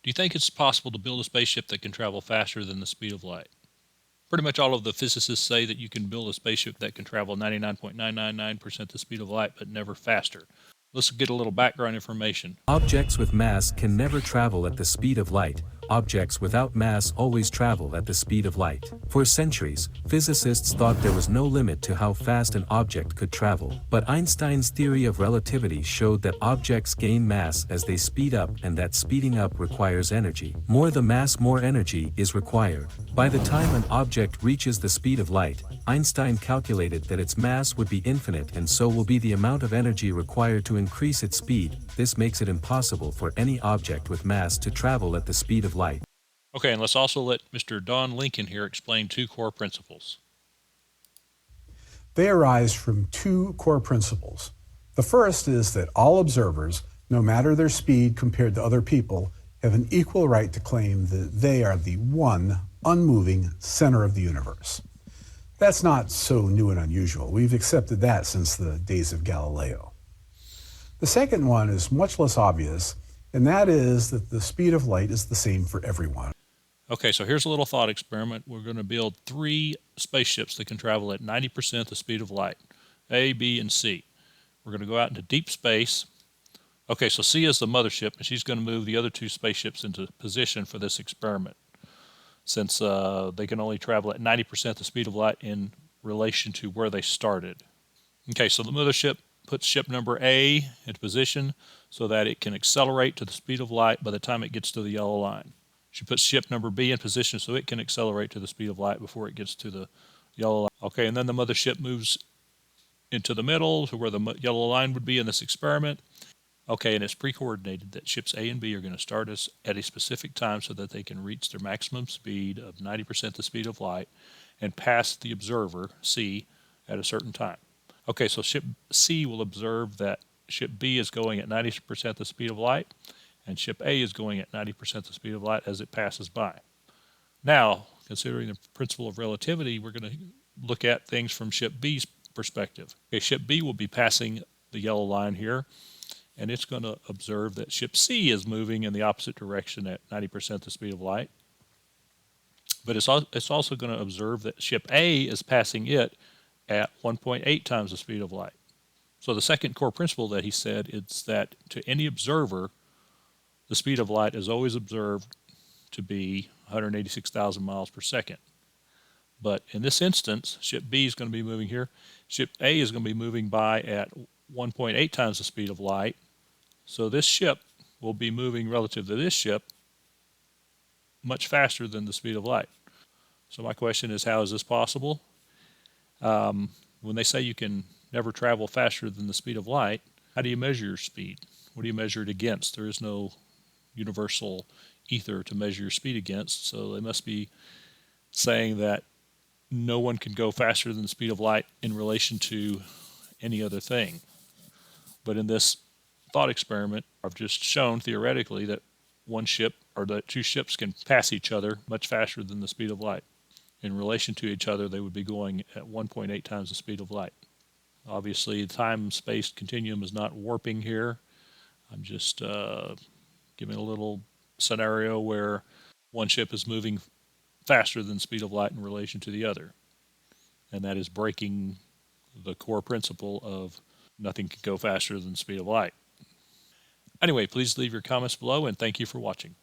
Do you think it's possible to build a spaceship that can travel faster than the speed of light? Pretty much all of the physicists say that you can build a spaceship that can travel 99.999% the speed of light, but never faster. Let's get a little background information. Objects with mass can never travel at the speed of light. Objects without mass always travel at the speed of light. For centuries, physicists thought there was no limit to how fast an object could travel. But Einstein's theory of relativity showed that objects gain mass as they speed up, and that speeding up requires energy. More the mass, more energy is required. By the time an object reaches the speed of light, Einstein calculated that its mass would be infinite, and so will be the amount of energy required to increase its speed. This makes it impossible for any object with mass to travel at the speed of light. Okay, and let's also let Mr. Don Lincoln here explain two core principles. They arise from two core principles. The first is that all observers, no matter their speed compared to other people, have an equal right to claim that they are the one unmoving center of the universe. That's not so new and unusual. We've accepted that since the days of Galileo. The second one is much less obvious, and that is that the speed of light is the same for everyone. Okay, so here's a little thought experiment. We're going to build 3 spaceships that can travel at 90% the speed of light, A, B, and C. We're going to go out into deep space. Okay, so C is the mothership, and she's going to move the other 2 spaceships into position for this experiment, since they can only travel at 90% the speed of light in relation to where they started. Okay, so the mothership puts ship number A into position so that it can accelerate to the speed of light by the time it gets to the yellow line. She puts ship number B in position so it can accelerate to the speed of light before it gets to the yellow line. Okay, and then the mothership moves into the middle to where the yellow line would be in this experiment. Okay, and it's pre-coordinated that ships A and B are going to start us at a specific time so that they can reach their maximum speed of 90% the speed of light and pass the observer, C, at a certain time. Okay, so ship C will observe that ship B is going at 90% the speed of light, and ship A is going at 90% the speed of light as it passes by. Now, considering the principle of relativity, we're going to look at things from ship B's perspective. Okay, ship B will be passing the yellow line here, and it's going to observe that ship C is moving in the opposite direction at 90% the speed of light. But it's also going to observe that ship A is passing it at 1.8 times the speed of light. So the second core principle that he said is that to any observer, the speed of light is always observed to be 186,000 miles per second. But in this instance, ship B is going to be moving here. Ship A is going to be moving by at 1.8 times the speed of light. So this ship will be moving relative to this ship much faster than the speed of light. So my question is, how is this possible? When they say you can never travel faster than the speed of light, how do you measure your speed? What do you measure it against? There is no universal ether to measure your speed against, so they must be saying that no one can go faster than the speed of light in relation to any other thing. But in this thought experiment, I've just shown theoretically that one ship or that 2 ships can pass each other much faster than the speed of light. In relation to each other, they would be going at 1.8 times the speed of light. Obviously, the time-space continuum is not warping here. I'm just giving a little scenario where one ship is moving faster than the speed of light in relation to the other. And that is breaking the core principle of nothing can go faster than the speed of light. Anyway, please leave your comments below, and thank you for watching.